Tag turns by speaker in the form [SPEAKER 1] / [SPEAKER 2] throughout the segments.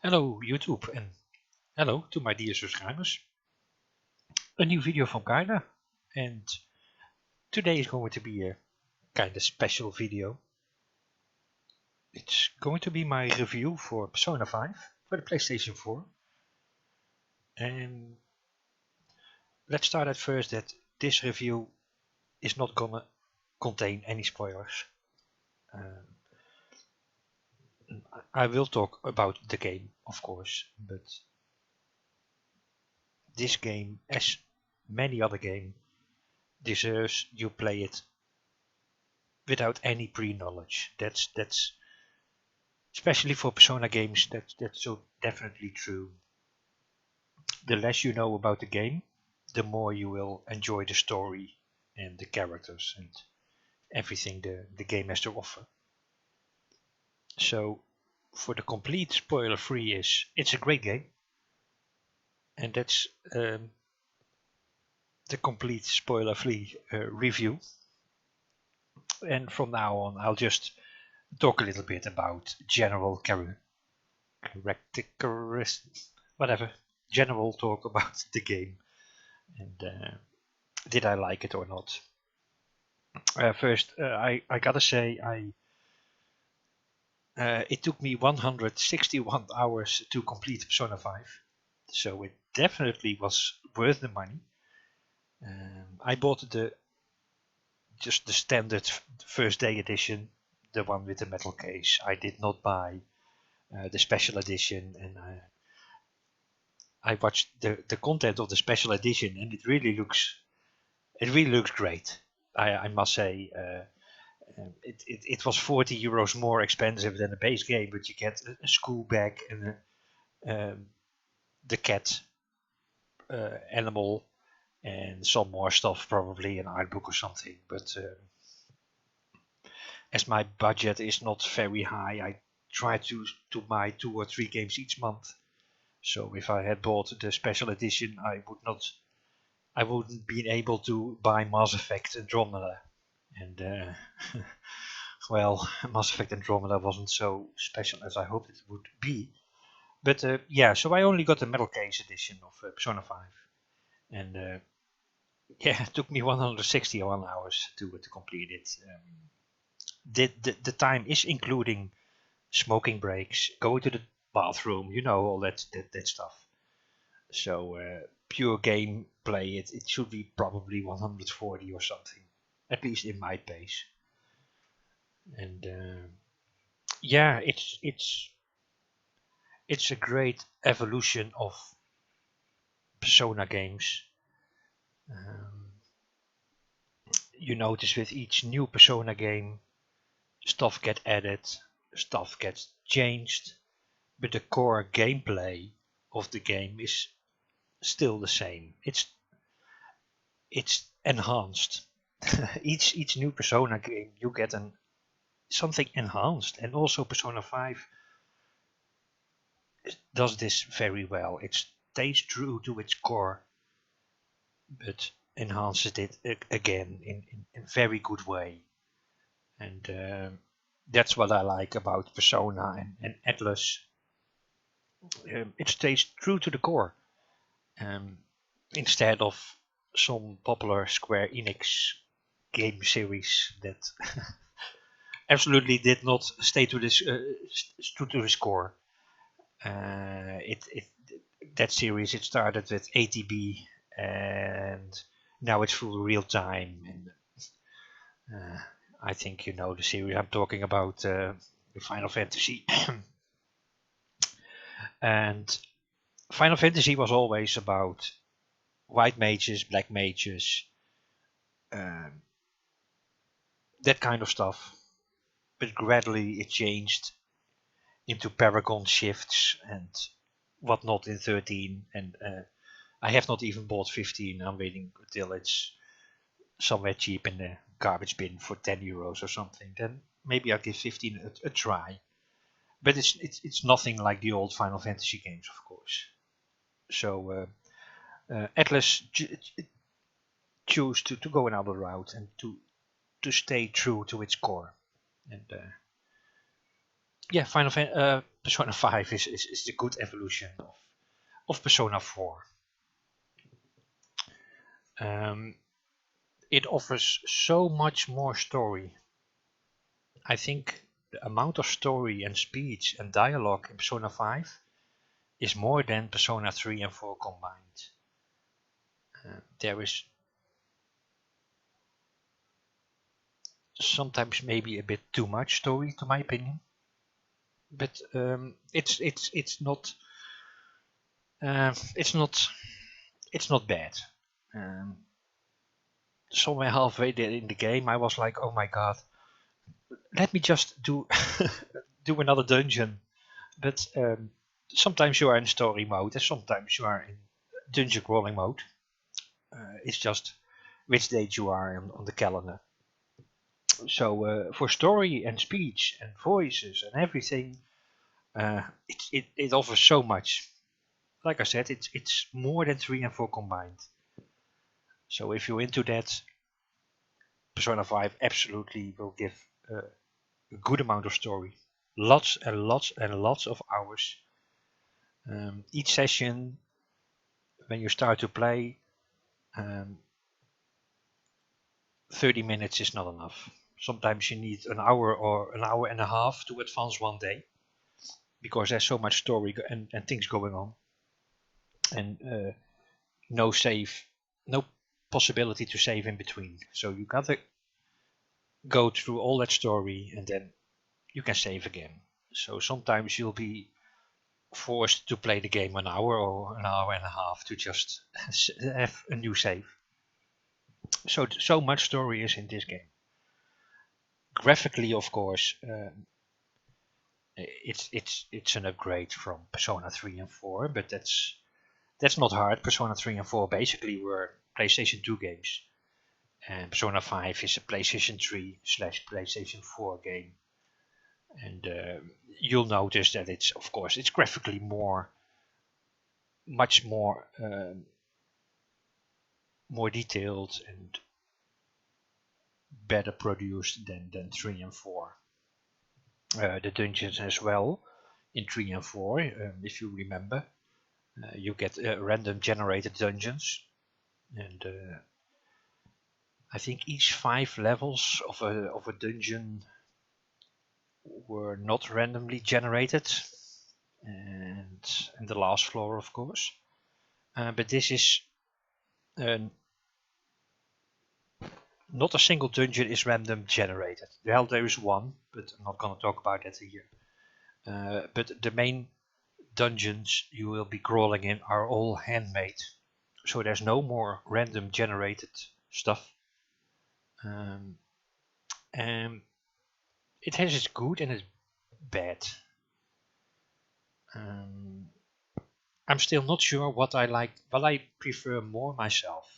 [SPEAKER 1] Hello YouTube and hello to my dear subscribers. A new video from Kaida, and today is going to be a kind of special video. It's going to be my review for Persona 5 for the PlayStation 4. And let's start at first that this review is not gonna contain any spoilers. I will talk about the game, of course, but this game, as many other games, deserves you play it without any pre-knowledge. That's especially for Persona games. That's so definitely true. The less you know about the game, the more you will enjoy the story and the characters and everything the game has to offer. So, for the complete spoiler-free, it's a great game, and that's the complete spoiler-free review. And from now on, I'll just talk a little bit about general general talk about the game, and did I like it or not. First, I gotta say, it took me 161 hours to complete Persona 5, so it definitely was worth the money. I bought just the standard first day edition, the one with the metal case. I did not buy the special edition, and I watched the content of the special edition, and it really looks great. I must say, it was 40 euros more expensive than the base game, but you get a school bag and the cat animal and some more stuff, probably an art book or something. But as my budget is not very high, I try to buy 2 or 3 games each month. So if I had bought the special edition, I wouldn't be able to buy Mass Effect Andromeda. And well, Mass Effect Andromeda wasn't so special as I hoped it would be. But yeah, so I only got the metal case edition of Persona 5. And yeah, it took me 161 hours to complete it. The time is including smoking breaks, going to the bathroom, all that stuff. So pure gameplay, it should be probably 140 or something, at least in my pace. And yeah, it's a great evolution of Persona games. You notice with each new Persona game, stuff gets added, stuff gets changed, but the core gameplay of the game is still the same. It's enhanced. each new Persona game, you get something enhanced, and also Persona 5 does this very well. It stays true to its core, but enhances it again in a very good way. And that's what I like about Persona and Atlus. It stays true to the core, instead of some popular Square Enix game series that absolutely did not stay to this true to its core. That series, it started with ATB, and now it's full real time. And I think you know the series I'm talking about, the Final Fantasy. And Final Fantasy was always about white mages, black mages, that kind of stuff. But gradually it changed into Paragon shifts and whatnot in 13. And I have not even bought 15. I'm waiting until it's somewhere cheap in the garbage bin for 10 euros or something. Then maybe I'll give 15 a try. But it's nothing like the old Final Fantasy games, of course. So Atlus choose to go another route and to stay true to its core. And yeah, Persona 5 is the good evolution of Persona 4. It offers so much more story. I think the amount of story and speech and dialogue in Persona 5 is more than Persona 3 and 4 combined. There is sometimes maybe a bit too much story, to my opinion, but it's not bad. Um, Somewhere halfway there in the game, I was like, oh my god, let me just do do another dungeon. But sometimes you are in story mode, and sometimes you are in dungeon crawling mode. It's just which date you are on the calendar. So for story and speech and voices and everything, it offers so much. Like I said, it's more than 3 and 4 combined. So if you're into that, Persona 5 absolutely will give a good amount of story. Lots and lots and lots of hours. Each session, when you start to play, 30 minutes is not enough. Sometimes you need an hour or an hour and a half to advance one day, because there's so much story and things going on. And no save, no possibility to save in between. So you gotta go through all that story and then you can save again. So sometimes you'll be forced to play the game an hour or an hour and a half to just have a new save. So much story is in this game. Graphically, of course, it's an upgrade from Persona 3 and 4, but that's not hard. Persona 3 and 4 basically were PlayStation 2 games, and Persona 5 is a PlayStation 3 / PlayStation 4 game. And you'll notice that it's, of course, it's graphically much more detailed and better produced than 3 and 4. The dungeons as well in 3 and 4, if you remember, you get random generated dungeons, and I think each 5 levels of a dungeon were not randomly generated, and the last floor, of course. But this is not a single dungeon is random generated. Well, there is one, but I'm not going to talk about that here. But the main dungeons you will be crawling in are all handmade. So there's no more random generated stuff. And it has its good and its bad. I'm still not sure what I prefer more myself.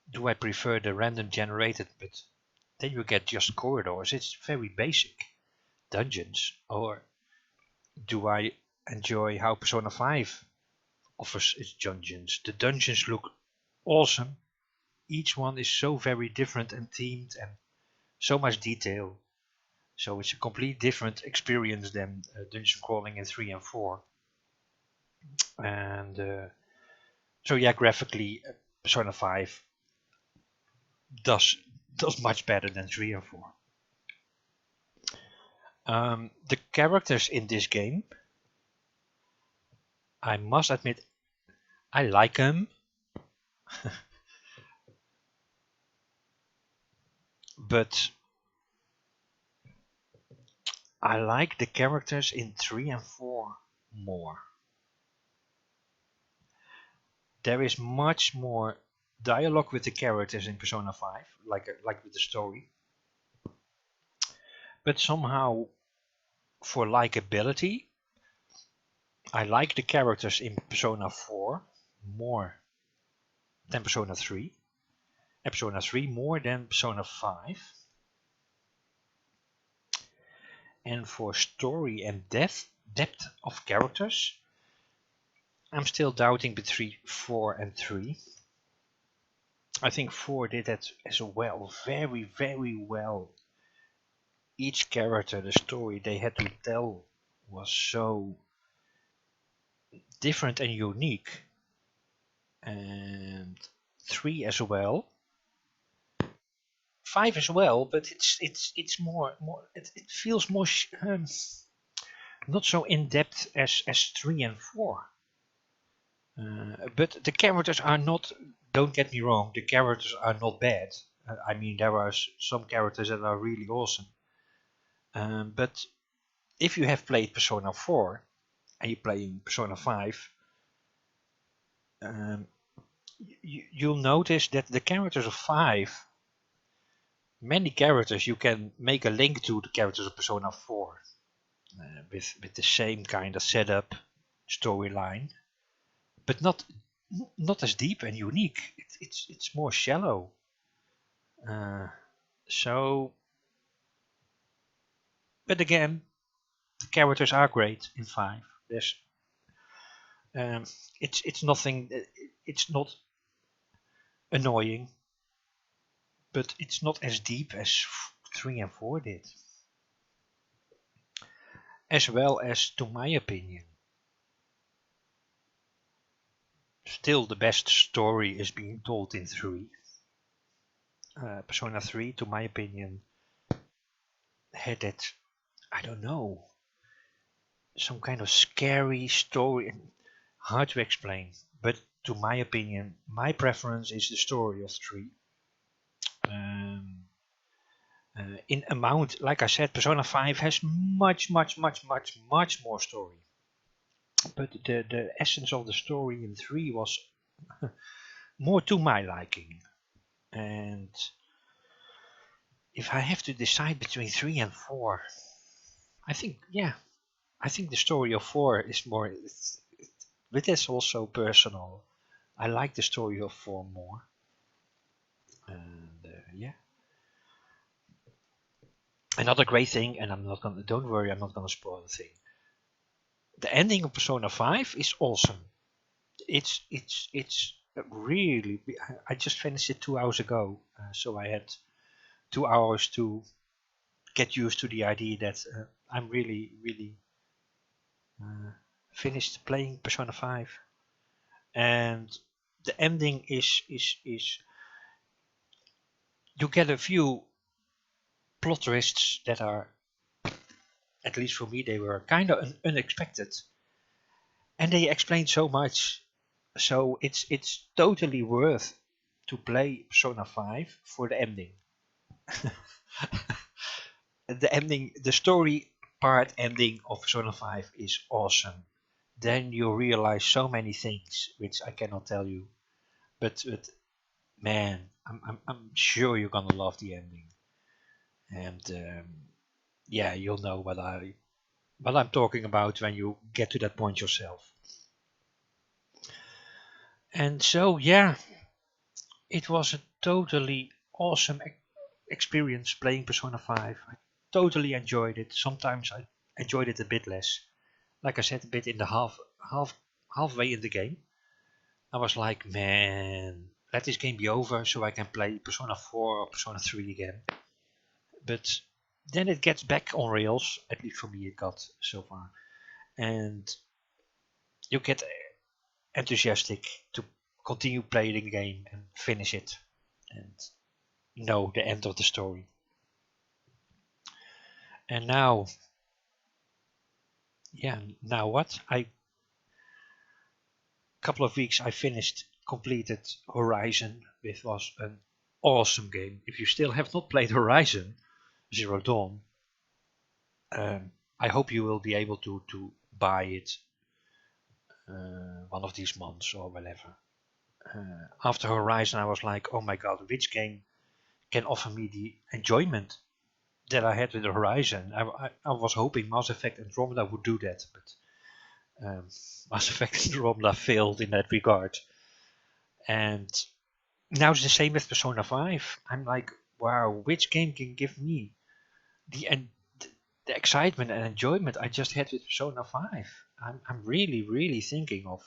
[SPEAKER 1] Do I prefer the random generated, but then you get just corridors? It's very basic dungeons. Or do I enjoy how Persona 5 offers its dungeons? The dungeons look awesome. Each one is so very different and themed and so much detail. So it's a complete different experience than dungeon crawling in 3 and 4. And so yeah, graphically, Persona 5 does much better than 3 and 4. The characters in this game, I must admit, I like them. But I like the characters in 3 and 4 more. There is much more dialogue with the characters in Persona 5, like with the story. But somehow, for likability, I like the characters in Persona 4 more than Persona 3. And Persona 3 more than Persona 5. And for story and depth of characters, I'm still doubting between 4 and 3. I think 4 did that as well, very, very well. each character, the story they had to tell was so different and unique. And 3 as well. 5 as well, but it's more it feels more not so in depth as 3 and 4. But the characters are not. Don't get me wrong, the characters are not bad. I mean, there are some characters that are really awesome. But if you have played Persona 4 and you're playing Persona 5, you'll notice that the characters of 5, many characters you can make a link to the characters of Persona 4 with the same kind of setup, storyline, but not as deep and unique. It's more shallow. So, but again, the characters are great in 5. There's it's nothing. It's not annoying, but it's not as deep as 3 and 4 did. As well as, to my opinion, still the best story is being told in 3. Persona 3, to my opinion, had that, I don't know, some kind of scary story. Hard to explain, but to my opinion, my preference is the story of 3. In amount, like I said, Persona 5 has much more story. But the essence of the story in 3 was more to my liking. And if I have to decide between 3 and 4, I think the story of 4 is more, but that's also personal. I like the story of 4 more. And yeah. Another great thing, and don't worry, I'm not gonna spoil the thing. The ending of Persona 5 is awesome. It's really. I just finished it 2 hours ago, so I had 2 hours to get used to the idea that I'm really finished playing Persona 5, and the ending is you get a few plot twists that are, at least for me, they were kind of unexpected, and they explain so much. So it's totally worth to play Persona 5 for the ending. The ending, the story part ending of Persona 5 is awesome. Then you realize so many things which I cannot tell you, but man, I'm sure you're gonna love the ending, and yeah, you'll know what I'm talking about when you get to that point yourself. And so yeah, it was a totally awesome experience playing Persona 5. I totally enjoyed it. Sometimes I enjoyed it a bit less. Like I said, a bit in the halfway in the game, I was like, man, let this game be over so I can play Persona 4 or Persona 3 again. But then it gets back on rails, at least for me it got so far. And you get enthusiastic to continue playing the game and finish it and know the end of the story. And now, yeah, now what? Couple of weeks I completed Horizon, which was an awesome game. If you still have not played Horizon Zero Dawn, I hope you will be able to buy it one of these months or whatever. After Horizon I was like, oh my god, which game can offer me the enjoyment that I had with the Horizon? I was hoping Mass Effect Andromeda would do that, but Mass Effect Andromeda failed in that regard. And now it's the same with Persona 5. I'm like, wow, which game can give me the excitement and enjoyment I just had with Persona 5? I'm really thinking of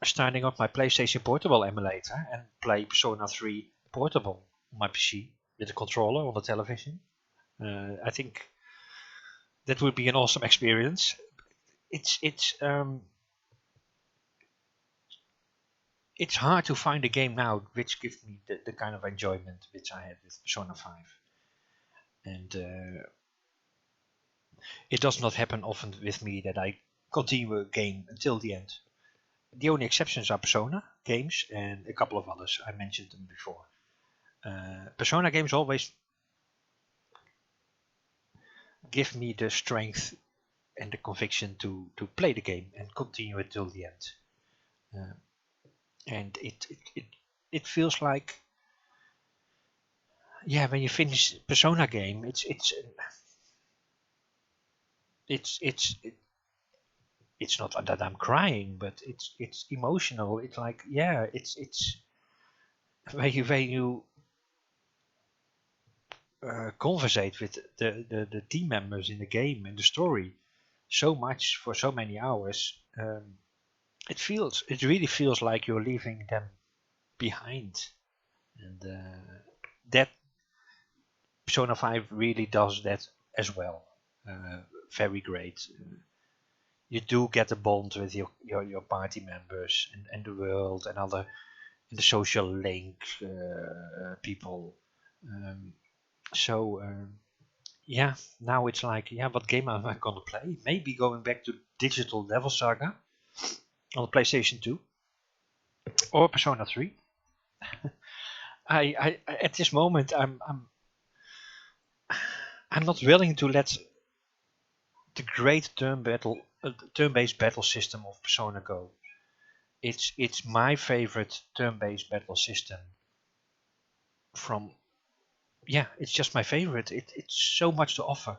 [SPEAKER 1] starting up my PlayStation Portable emulator and play Persona 3 Portable on my PC. with a controller on the television. I think that would be an awesome experience. It's hard to find a game now which gives me the kind of enjoyment which I had with Persona 5. And it does not happen often with me that I continue a game until the end. The only exceptions are Persona games and a couple of others. I mentioned them before. Persona games always give me the strength and the conviction to play the game and continue it till the end. And it feels like, yeah, when you finish Persona game, it's not that I'm crying, but it's emotional. It's like, yeah, it's where you conversate with the team members in the game and the story so much for so many hours. It really feels like you're leaving them behind, and that Persona 5 really does that as well. Very great. You do get a bond with your party members and the world and the social link people. Yeah, now it's like, yeah, what game am I gonna play? Maybe going back to Digital Devil Saga on the PlayStation 2 or Persona 3. I at this moment I'm not willing to let the great turn-based battle system of Persona go. It's my favorite turn-based battle system. It's just my favorite. It's so much to offer.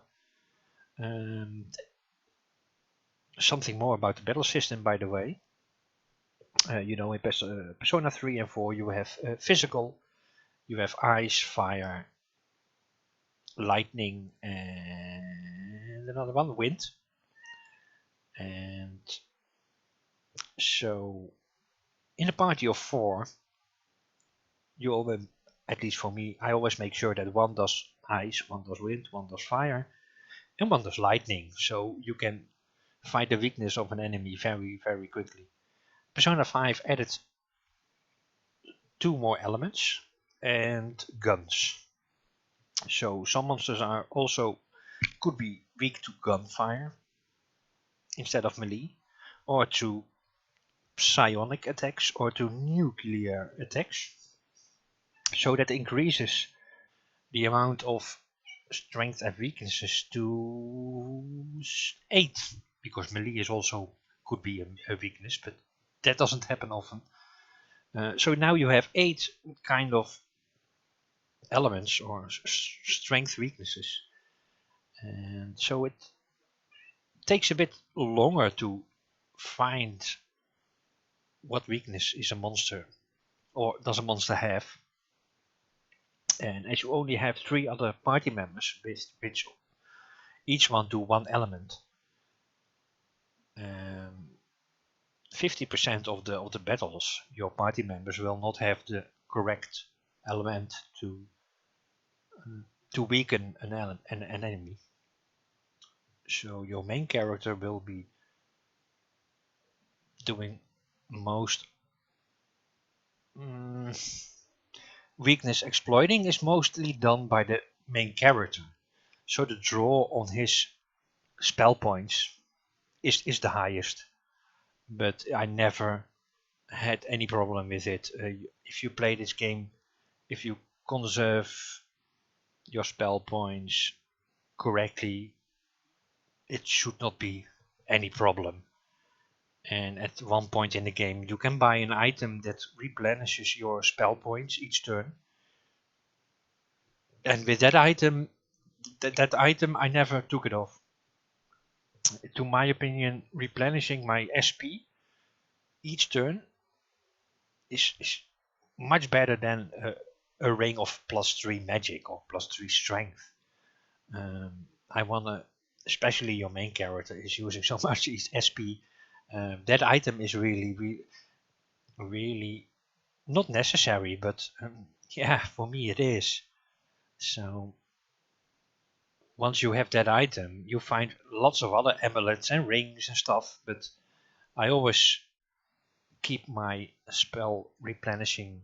[SPEAKER 1] Something more about the battle system, by the way. In Persona 3 and 4 you have physical, you have ice, fire, lightning, and another one, wind. And so in a party of 4, you always, at least for me, I always make sure that one does ice, one does wind, one does fire, and one does lightning, so you can find the weakness of an enemy very, very quickly. Persona 5 added 2 more elements and guns. So some monsters are also could be weak to gunfire instead of melee, or to psionic attacks, or to nuclear attacks. So that increases the amount of strength and weaknesses to 8, because melee is also could be a weakness, but that doesn't happen often. So now you have 8 kind of elements or strength weaknesses, and so it takes a bit longer to find what weakness is a monster or does a monster have. And as you only have 3 other party members which each one do 1 element, 50% of the battles your party members will not have the correct element to weaken an enemy. So your main character will be doing most weakness exploiting is mostly done by the main character. So the draw on his spell points is the highest. But I never had any problem with it. If you play this game, if you conserve your spell points correctly, it should not be any problem. And at one point in the game you can buy an item that replenishes your spell points each turn. And with that item, I never took it off. To my opinion, replenishing my SP each turn is much better than a ring of +3 magic or +3 strength. I wanna, especially your main character is using so much SP. That item is really not necessary, but yeah, for me it is. So once you have that item, you find lots of other amulets and rings and stuff, but I always keep my spell replenishing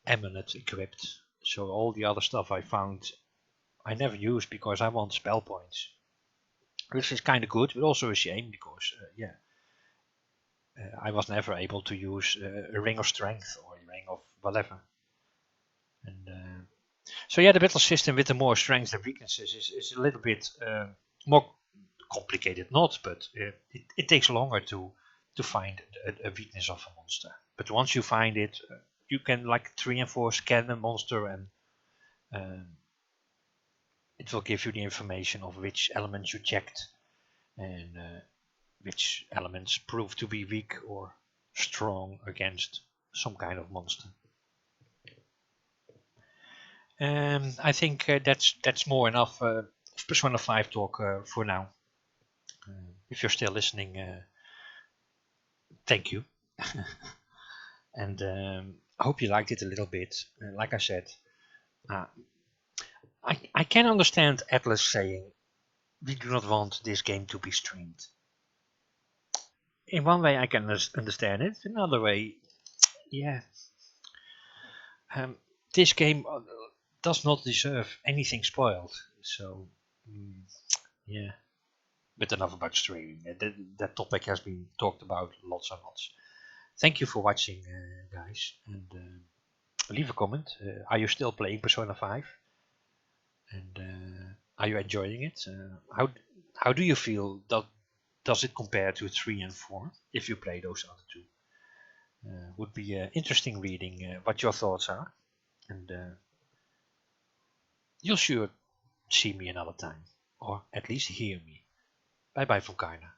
[SPEAKER 1] amulet equipped. So all the other stuff I found I never use because I want spell points. Which is kind of good, but also a shame because, I was never able to use a ring of strength or a ring of whatever. And so yeah, the battle system with the more strengths and weaknesses is a little bit more complicated, not, but it takes longer to find a weakness of a monster. But once you find it, you can like 3 and 4 scan a monster, and it will give you the information of which elements you checked and which elements prove to be weak or strong against some kind of monster. I think that's more enough of Persona 5 talk for now. If you're still listening, thank you. And I hope you liked it a little bit. Like I said, I can understand Atlus saying we do not want this game to be streamed. In one way I can understand it, another way, yeah. This game does not deserve anything spoiled, so yeah. But enough about streaming. That topic has been talked about lots and lots. Thank you for watching, guys, and leave a comment. Are you still playing Persona 5? And are you enjoying it? How do you feel? Does it compare to 3 and 4? If you play those other two, would be interesting reading what your thoughts are, and you'll sure see me another time, or at least hear me. Bye bye from Karna.